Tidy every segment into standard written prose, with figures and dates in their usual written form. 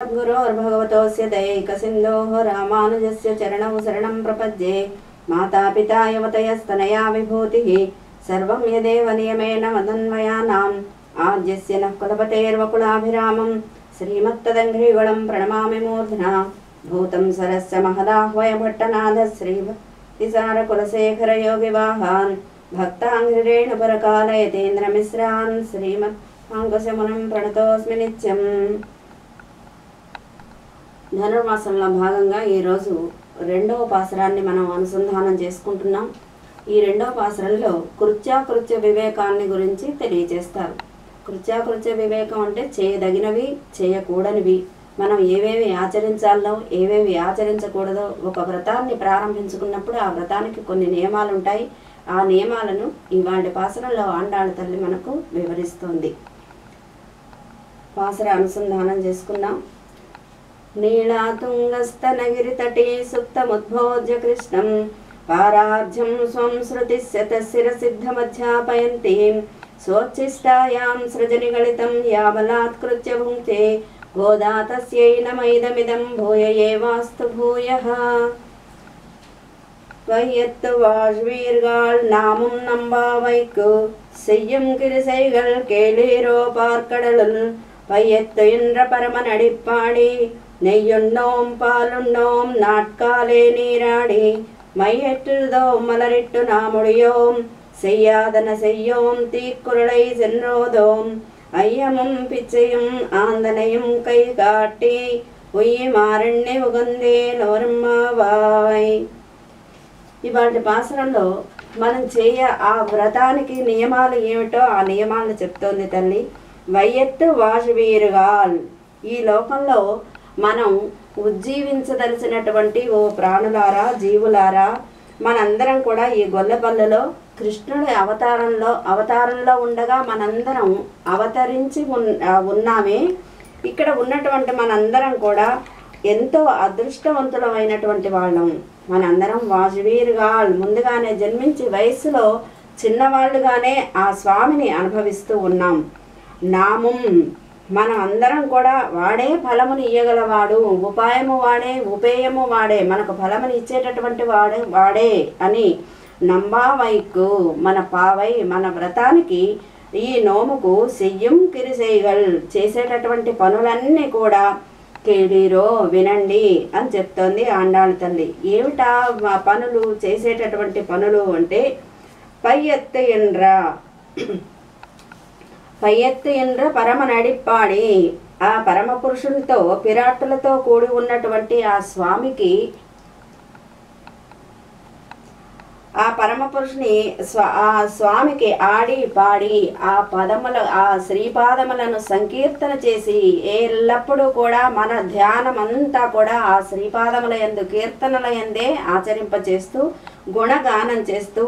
गुरोर्भगवतोऽस्य दैकसिन्धोः रामानुजस्य चरणौ शरणं प्रपद्ये। मातापिता युवतयस्तनया विभूतिः सर्वं यदेव नियमेन मदन्वयानाम् आद्यस्य नः कुलपतेर्वकुलाभिरामं श्रीमत्तदङ्घ्रिगुणं प्रणमामि मूर्ध्ना। भूतं सरस्य महदाह्वय भट्टनाथ श्रीभक्तिसारकुलशेखरयोगिवाहान् भक्ताङ्घ्रिरेणुपरकालयतीन्द्रमिश्रान् श्रीमदाङ्कुशमुनिं प्रणतोऽस्मि नित्यम्। ధనుర్మాసంలో భాగంగా ఈరోజు రెండవ పాసరాన్ని మనం అనుసంధానం చేసుకుంటున్నాం. ఈ రెండవ పాసరంలో కృత్యాకృత్య వివేకాన్ని గురించి తెలియజేస్తారు. కృత్యాకృత్య వివేకం అంటే చేయదగినవి, చేయకూడనివి, మనం ఏవేవి ఆచరించాలో ఏవేవి ఆచరించకూడదో. ఒక వ్రతాన్ని ప్రారంభించుకున్నప్పుడు ఆ వ్రతానికి కొన్ని నియమాలు ఉంటాయి. ఆ నియమాలను ఇవాళ పాసరంలో ఆండాళ్ళ తల్లి మనకు వివరిస్తోంది. పాసర అనుసంధానం చేసుకున్నాం. नीलातुङ्गस्तनगिरितटे सुप्तमुद्भोज्य कृष्णं पारार्ध्यं स्वं श्रुतिस्यतशिरसिद्धमध्यापयन्तीं स्वोच्छिष्टायां सृजनिगलितं याबलात्कृत्य भुङ्क्ते गोदा तस्यै नमैदमिदं भूय एवास्तु भूयः। வையத்து வாழ்வீர்கள் நாமும் நம்பாவைக்கு செய்யும் கிரிசைகள் கேளீரோ பார்க்கடலுள் பையத்து என்ற பரமன் அடிப்பாடி நெய்யுண்ணோம் பாலுண்ணோம் நாட்காலே நீராடி மையற்றுதோம் மலரிட்டு நாமுடியோம் செய்யாதன செய்யோம் தீக்குறளை சென்றோதோம் ஐயமும் பிச்சையும் ஆந்தனையும் கை காட்டி உய்யமாరణ్య ఉగందేన్ ఓర్మావాయ్. ఇవాటి పాసరంలో మనం ఆ వ్రతానికి నియమాలు ఏమిటో ఆ నియమాలను చెప్తోంది తల్లి. వయ్యత్తు వాషవీరుగాల్, ఈ లోకంలో మనం ఉజ్జీవించదలిసినటువంటి ఓ ప్రాణులారా, జీవులారా, మనందరం కూడా ఈ గొల్లపల్లిలో కృష్ణుడి అవతారంలో ఉండగా మనందరం అవతరించి ఉన్నామే. ఇక్కడ ఉన్నటువంటి మనందరం కూడా ఎంతో అదృష్టవంతులమైనటువంటి వాళ్ళం. మనందరం వాజవీరుగాల్, ముందుగానే జన్మించి వయస్సులో చిన్నవాళ్ళుగానే ఆ స్వామిని అనుభవిస్తూ ఉన్నాం. నామం, మనం అందరం కూడా వాడే ఫలముని ఇయ్యగలవాడు, ఉపాయము వాడే, ఉపేయము వాడే, మనకు ఫలముని ఇచ్చేటటువంటి వాడే అని నంబావైకు, మన పావై, మన వ్రతానికి, ఈ నోముకు చెయ్యం కిరిసైగల్, చేసేటటువంటి పనులన్నీ కూడా కేడీరో వినండి అని చెప్తోంది ఆండాళ్ళ తల్లి. ఏమిటా పనులు, చేసేటటువంటి పనులు అంటే పైయత్తు ఎండ్ర పరమ నడిప్పాడి, ఆ పరమ పురుషునితో పిరాట్టులతో కూడి ఉన్నటువంటి ఆ స్వామికి, ఆ పరమ పురుషుని ఆ స్వామికి ఆడి పాడి ఆ శ్రీపాదములను సంకీర్తన చేసి ఎల్లప్పుడూ కూడా మన ధ్యానం అంతా కూడా ఆ శ్రీపాదముల యందు, కీర్తనల యందే ఆచరింపచేస్తూ గుణగానం చేస్తూ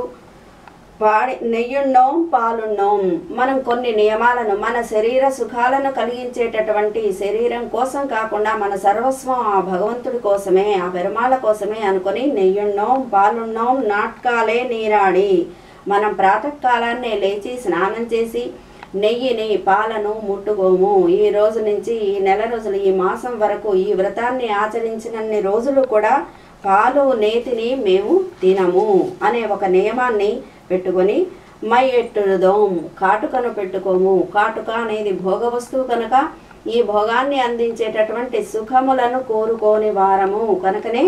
పాడి నెయ్యున్నోం పాలున్నోం. మనం కొన్ని నియమాలను, మన శరీర సుఖాలను కలిగించేటటువంటి శరీరం కోసం కాకుండా మన సర్వస్వం ఆ భగవంతుడి కోసమే, ఆ పెరుమాళ్ళ కోసమే అనుకొని నెయ్యున్నోం పాలున్నోం నాట్కాలే నీరాడి, మనం ప్రాతకాలాన్నే లేచి స్నానం చేసి నెయ్యిని పాలను ముట్టుకోము. ఈ రోజు నుంచి ఈ నెల రోజులు, ఈ మాసం వరకు ఈ వ్రతాన్ని ఆచరించినన్ని రోజులు కూడా పాలు నేతిని మేము తినము అనే ఒక నియమాన్ని పెట్టుకొని మై ఎట్టుదోం, కాటుకను పెట్టుకోము. కాటుక అనేది భోగ వస్తువు కనుక ఈ భోగాన్ని అందించేటటువంటి సుఖములను కోరుకోని వారము కనుకనే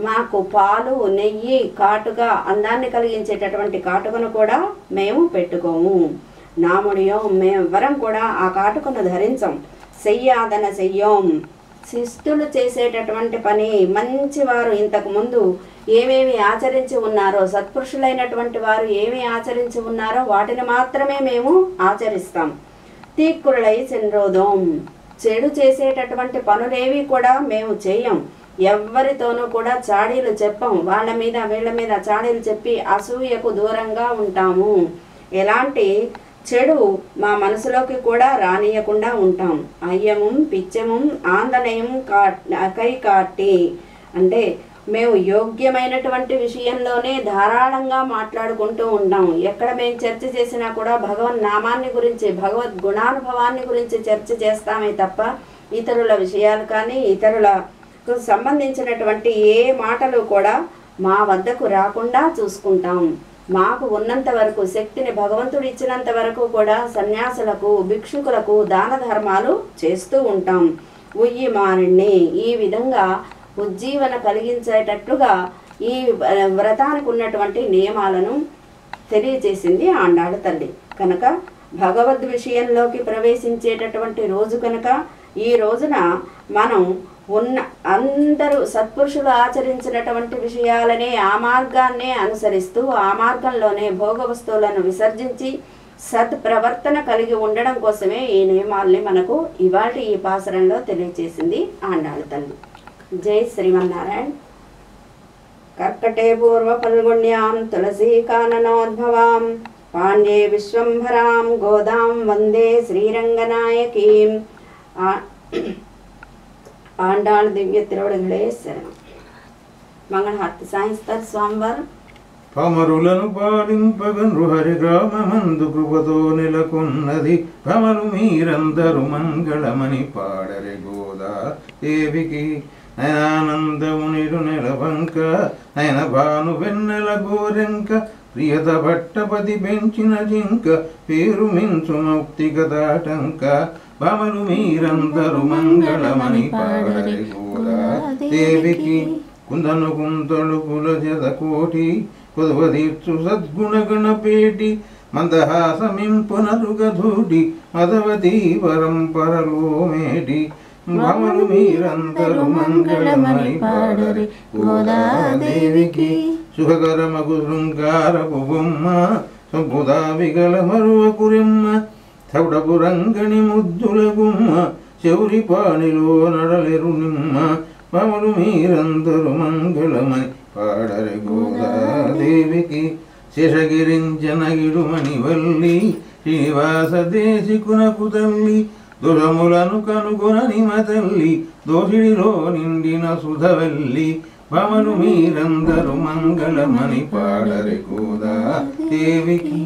మాకు పాలు, నెయ్యి, కాటుక, అందాన్ని కలిగించేటటువంటి కాటుకను కూడా మేము పెట్టుకోము. నాముడియో, మేమెవ్వరం కూడా ఆ కాటుకను ధరించం. చెయ్యాదన చెయ్యోం, శిస్తులు చేసేటటువంటి పని, మంచివారు ఇంతకు ముందు ఏమేమి ఆచరించి ఉన్నారో, సత్పురుషులైనటువంటి వారు ఏమి ఆచరించి ఉన్నారో వాటిని మాత్రమే మేము ఆచరిస్తాం. తీక్కురళై చెండ్రోదోం, చెడు చేసేటటువంటి పనులేవి కూడా మేము చేయం. ఎవ్వరితోనూ కూడా చాడీలు చెప్పం. వాళ్ళ మీద వీళ్ళ మీద చాడీలు చెప్పి అసూయకు దూరంగా ఉంటాము. ఎలాంటి చెడు మా మనసులోకి కూడా రానియకుండా ఉంటాం. అయ్యము పిచ్చము ఆందనయం కై కాట్టి, అంటే మేము యోగ్యమైనటువంటి విషయంలోనే ధారాళంగా మాట్లాడుకుంటూ ఉంటాం. ఎక్కడ మేము చర్చ చేసినా కూడా భగవన్ నామాన్ని గురించి, భగవద్ గుణానుభవాన్ని గురించి చర్చ చేస్తామే తప్ప ఇతరుల విషయాలు కానీ ఇతరులకు సంబంధించినటువంటి ఏ మాటలు కూడా మా వద్దకు రాకుండా చూసుకుంటాం. మాకు ఉన్నంత వరకు శక్తిని భగవంతుడు ఇచ్చినంత వరకు కూడా సన్యాసులకు భిక్షుకులకు దాన ధర్మాలు చేస్తూ ఉంటాం. ఉయ్యిమారిణ్ణి ఈ విధంగా ఉజ్జీవన కలిగించేటట్లుగా ఈ వ్రతానికి ఉన్నటువంటి నియమాలను తెలియజేసింది ఆండాళ్ళ తల్లి. కనుక భగవద్ విషయంలోకి ప్రవేశించేటటువంటి రోజు కనుక ఈ రోజున మనం అందరూ సత్పురుషులు ఆచరించినటువంటి విషయాలనే ఆ మార్గాన్నే అనుసరిస్తూ ఆ మార్గంలోనే భోగ వస్తువులను విసర్జించి సత్ప్రవర్తన కలిగి ఉండడం కోసమే ఈ నియమాల్ని మనకు ఇవాటి ఈ పాసరంలో తెలియజేసింది ఆండాళ్ళ తల్లి. జై శ్రీమన్నారాయణ. కర్కటే పూర్వ ఫల్గుణ్యాం తులసీ కాననోద్భవాం పాండ్యే విశ్వంభరాం గోదాం వందే శ్రీరంగనాయకీం. ఆండాళ్ దివ్య తిరువడిగలే శరణం. మంగళహారతి సాయిస్తారు స్వామివారు. పమరులను పాలింపగను హరి గ్రామమందు కృపతో నెలకొన్నది పమరు మీరందరు మంగళమని పాడరే గోదా దేవికి. నయనానందమునిడు నెలవంక నయన భాను వెన్నెల గోరెంక ప్రియత భట్టపతి పెంచిన జింక పేరు మించు మౌక్తిక దాటంక పమరు మీరందరు మంగళమని పాడరే గోదా దేవికి. కుందను కుంతలు కుల జత కోటి కొదవదీర్చు సద్గుణ గణపేటి మందహాసమింపునరుగధూటి మదవతీ పరంపరలో మేటి భమరు మీరందరు మంగళమని పాడరి గోదాదేవికి. సుఖకరమగు శృంగారపు బొమ్మ సంపుదా విగల మరువకురెమ్మ చౌడపు రంగణి ముద్దుల గుమ్మ శౌరి పాణిలో నడలెరు నిమ్మ భమరు మీరందరు మంగళమని పాడరి గోదాదేవికి. శేషగిరించనగిడుమణి వల్లి శ్రీనివాస దేశికునకు తల్లి దురములను కనుగొనని మతల్లి దోషిడిలో నిండిన సుధవల్లి భమరు మీరందరు మంగళమని పాడరి గోదాదేవికి.